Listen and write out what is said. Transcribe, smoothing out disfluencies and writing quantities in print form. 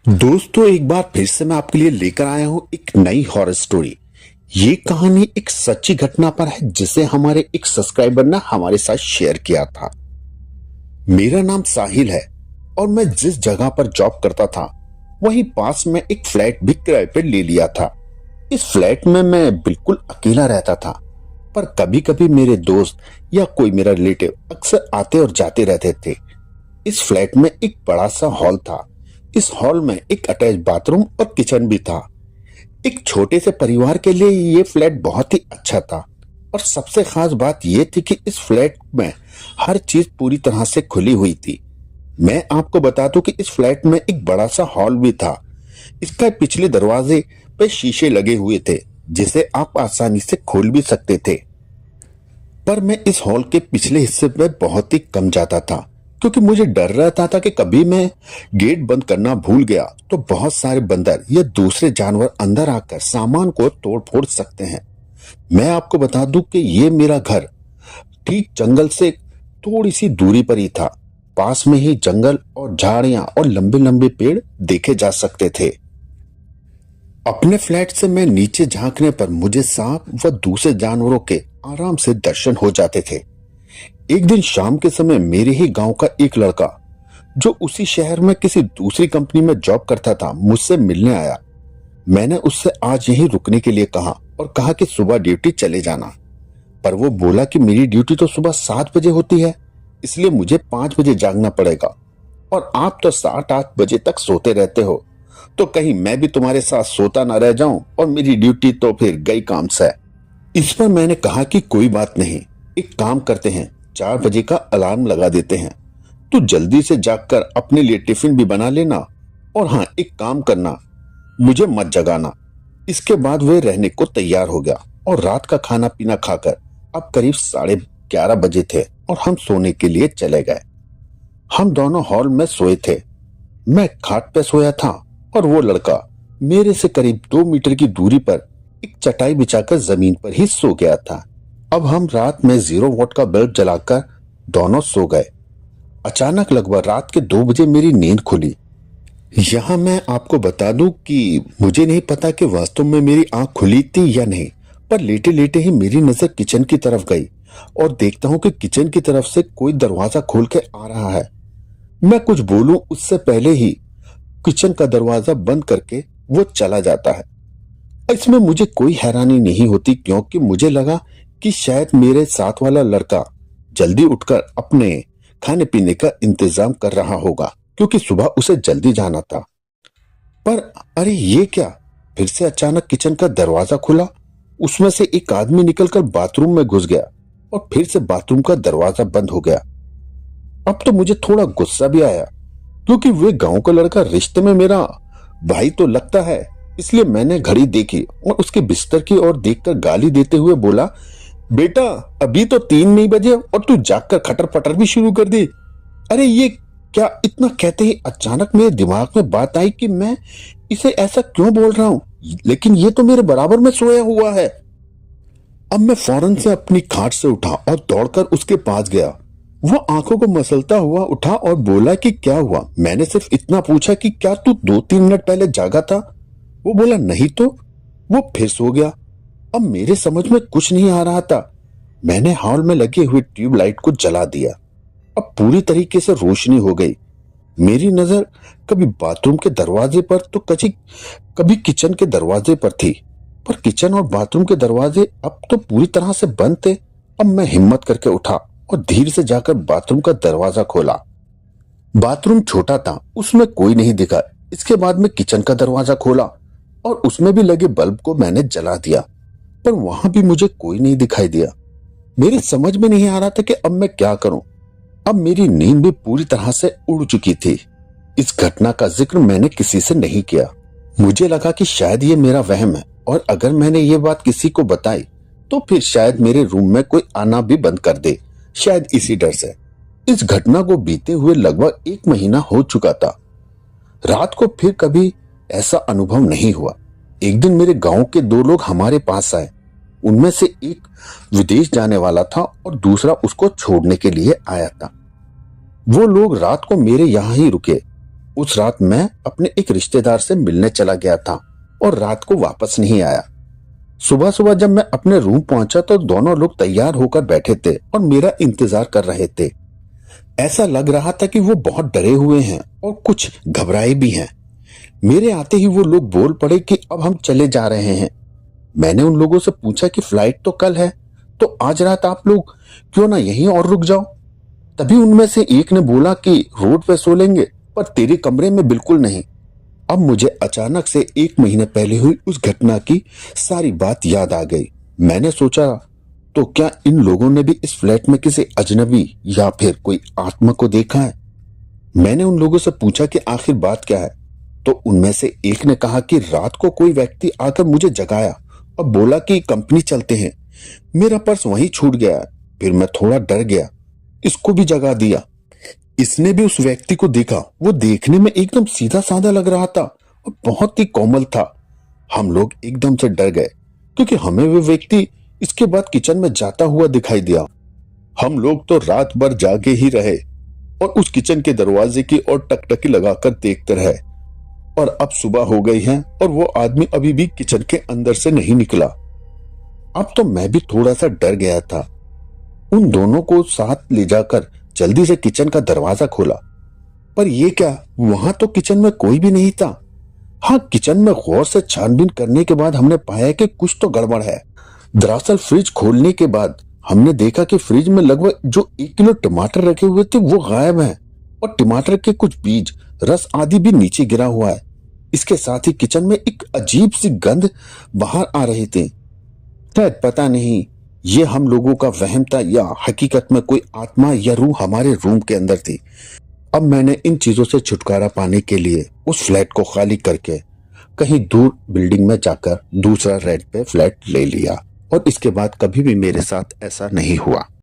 दोस्तों, एक बार फिर से मैं आपके लिए लेकर आया हूं एक नई हॉरर स्टोरी। ये कहानी एक सच्ची घटना पर है जिसे हमारे एक सब्सक्राइबर ने हमारे साथ शेयर किया था। मेरा नाम साहिल है और मैं जिस जगह पर जॉब करता था वहीं पास में एक फ्लैट भी किराए पर ले लिया था। इस फ्लैट में मैं बिल्कुल अकेला रहता था, पर कभी कभी मेरे दोस्त या कोई मेरा रिलेटिव अक्सर आते और जाते रहते थे। इस फ्लैट में एक बड़ा सा हॉल था। इस हॉल में एक अटैच बाथरूम और किचन भी था। एक छोटे से परिवार के लिए ये फ्लैट बहुत ही अच्छा था। और सबसे खास बात यह थी कि इस फ्लैट में हर चीज पूरी तरह से खुली हुई थी। मैं आपको बता दूं कि इस फ्लैट में एक बड़ा सा हॉल भी था। इसका पिछले दरवाजे पे शीशे लगे हुए थे जिसे आप आसानी से खोल भी सकते थे। पर मैं इस हॉल के पिछले हिस्से में बहुत ही कम जाता था, क्योंकि मुझे डर रहता था कि कभी मैं गेट बंद करना भूल गया तो बहुत सारे बंदर या दूसरे जानवर अंदर आकर सामान को तोड़ फोड़ सकते हैं। मैं आपको बता दूं कि ये मेरा घर ठीक जंगल से थोड़ी सी दूरी पर ही था। पास में ही जंगल और झाड़ियां और लंबे लंबे पेड़ देखे जा सकते थे। अपने फ्लैट से मैं नीचे झांकने पर मुझे सांप व दूसरे जानवरों के आराम से दर्शन हो जाते थे। एक दिन शाम के समय मेरे ही गांव का एक लड़का, जो उसी शहर में किसी दूसरी कंपनी में जॉब करता था, मुझसे मिलने आया। मैंने उससे आज यहीं रुकने के लिए कहा और कहा कि सुबह ड्यूटी चले जाना। पर वो बोला कि मेरी ड्यूटी तो सुबह 7 बजे होती है, इसलिए मुझे 5 बजे जागना पड़ेगा और आप तो 7-8 बजे तक सोते रहते हो, तो कहीं मैं भी तुम्हारे साथ सोता ना रह जाऊं और मेरी ड्यूटी तो फिर गई काम से। इस पर मैंने कहा कि कोई बात नहीं, एक काम करते हैं, 4 बजे का अलार्म लगा देते हैं। तू जल्दी से जागकर अपने लिए टिफिन भी बना लेना और हाँ, एक काम करना, मुझे मत जगाना। इसके बाद वे रहने को तैयार हो गया और रात का खाना पीना खाकर अब करीब 11:30 बजे थे और हम सोने के लिए चले गए। हम दोनों हॉल में सोए थे। मैं खाट पे सोया था और वो लड़का मेरे से करीब 2 मीटर की दूरी पर एक चटाई बिछाकर जमीन पर ही सो गया था। अब हम रात में 0 वॉट का बल्ब जलाकर दोनों सो गए। अचानक लगभग रात के 2 बजे मेरी नींद खुली। यहाँ मैं आपको बता दूं कि मुझे नहीं पता कि वास्तव में मेरी आंख खुली थी या नहीं, पर लेटे लेटे ही मेरी नजर किचन की तरफ गई और देखता हूँ कि किचन की तरफ से कोई दरवाजा खोल के आ रहा है। मैं कुछ बोलूं उससे पहले ही किचन का दरवाजा बंद करके वो चला जाता है। इसमें मुझे कोई हैरानी नहीं होती, क्योंकि मुझे लगा कि शायद मेरे साथ वाला लड़का जल्दी उठकर अपने खाने पीने का इंतजाम कर रहा होगा, क्योंकि सुबह उसे जल्दी जाना था। पर अरे ये क्या, फिर से अचानक किचन का दरवाजा खुला। उसमें से एक आदमी निकलकर बाथरूम में घुस गया और फिर से बाथरूम का दरवाजा बंद हो गया। अब तो मुझे थोड़ा गुस्सा भी आया, क्योंकि वे गांव का लड़का रिश्ते में मेरा भाई तो लगता है। इसलिए मैंने घड़ी देखी और उसके बिस्तर की ओर देखकर गाली देते हुए बोला, बेटा अभी तो 3 नहीं बजे और तू जागकर खटर पटर भी शुरू कर दी। अरे ये क्या। इतना कहते ही अचानक मेरे दिमाग में बात आई कि मैं इसे ऐसा क्यों बोल रहा हूं, लेकिन ये तो मेरे बराबर में सोया हुआ है। अब मैं फौरन से अपनी खाट से उठा और दौड़कर उसके पास गया। वो आंखों को मसलता हुआ उठा और बोला कि क्या हुआ। मैंने सिर्फ इतना पूछा कि क्या तू 2-3 मिनट पहले जागा था। वो बोला नहीं तो। वो फिर सो गया। अब मेरे समझ में कुछ नहीं आ रहा था। मैंने हॉल में लगे हुए ट्यूबलाइट को जला दिया। अब पूरी तरीके से रोशनी हो गई। मेरी नजर कभी बाथरूम के दरवाजे पर तो कभी किचन के दरवाजे पर थी, पर किचन और बाथरूम के दरवाजे अब तो पूरी तरह से बंद थे। अब मैं हिम्मत करके उठा और धीरे से जाकर बाथरूम का दरवाजा खोला। बाथरूम छोटा था, उसमें कोई नहीं दिखा। इसके बाद मैं किचन का दरवाजा खोला और उसमें भी लगे बल्ब को मैंने जला दिया, पर वहां भी मुझे कोई नहीं दिखाई दिया। मेरी समझ में नहीं आ रहा था कि अब मैं क्या करूं। अब मेरी नींद भी पूरी तरह से उड़ चुकी थी। इस घटना का जिक्र मैंने किसी से नहीं किया। मुझे लगा कि शायद ये मेरा वहम है, और अगर मैंने ये बात किसी को बताई तो फिर शायद मेरे रूम में कोई आना भी बंद कर दे, शायद इसी डर से। इस घटना को बीते हुए लगभग 1 महीना हो चुका था। रात को फिर कभी ऐसा अनुभव नहीं हुआ। एक दिन मेरे गांव के 2 लोग हमारे पास आए। उनमें से एक विदेश जाने वाला था और दूसरा उसको छोड़ने के लिए आया था। वो लोग रात को मेरे यहाँ ही रुके। उस रात मैं अपने एक रिश्तेदार से मिलने चला गया था और रात को वापस नहीं आया। सुबह सुबह जब मैं अपने रूम पहुंचा तो दोनों लोग तैयार होकर बैठे थे और मेरा इंतजार कर रहे थे। ऐसा लग रहा था कि वो बहुत डरे हुए हैं और कुछ घबराए भी हैं। मेरे आते ही वो लोग बोल पड़े कि अब हम चले जा रहे हैं। मैंने उन लोगों से पूछा कि फ्लाइट तो कल है, तो आज रात आप लोग क्यों ना यहीं और रुक जाओ। तभी उनमें से एक ने बोला कि रोड पे सो लेंगे, पर तेरे कमरे में बिल्कुल नहीं। अब मुझे अचानक से 1 महीने पहले हुई उस घटना की सारी बात याद आ गई। मैंने सोचा, तो क्या इन लोगों ने भी इस फ्लैट में किसी अजनबी या फिर कोई आत्मा को देखा है? मैंने उन लोगों से पूछा कि आखिर बात क्या है, तो उनमें से एक ने कहा कि रात को कोई व्यक्ति आकर मुझे जगाया और बोला कि कंपनी चलते हैं। मेरा पर्स वहीं छूट गया। फिर मैं थोड़ा डर गया, इसको भी जगा दिया। इसने भी उस व्यक्ति को देखा। वो देखने में एकदम सीधा साधा लग रहा था और बहुत ही कोमल था। हम लोग एकदम से डर गए क्योंकि हमें वो व्यक्ति इसके बाद किचन में जाता हुआ दिखाई दिया। हम लोग तो रात भर जागे ही रहे और उस किचन के दरवाजे की ओर टकटकी लगाकर देखते रहे। और अब सुबह हो गई है और वो आदमी अभी भी किचन के अंदर से नहीं निकला। अब तो मैं भी थोड़ा सा डर गया था। उन दोनों को साथ ले जाकर जल्दी से किचन का दरवाजा खोला, पर ये क्या, वहां तो किचन में कोई भी नहीं था। हाँ, किचन में गौर से छानबीन करने के बाद हमने पाया कि कुछ तो गड़बड़ है। दरअसल फ्रिज खोलने के बाद हमने देखा कि फ्रिज में लगभग जो 1 किलो टमाटर रखे हुए थे वो गायब हैं और टमाटर के कुछ बीज, रस आदि भी नीचे गिरा हुआ है। इसके साथ ही किचन में एक अजीब सी गंध बाहर आ रही थी। शायद पता नहीं ये हम लोगों का वहम था या हकीकत में कोई आत्मा या रूह हमारे रूम के अंदर थी। अब मैंने इन चीजों से छुटकारा पाने के लिए उस फ्लैट को खाली करके कहीं दूर बिल्डिंग में जाकर दूसरा रेंट पे फ्लैट ले लिया और इसके बाद कभी भी मेरे साथ ऐसा नहीं हुआ।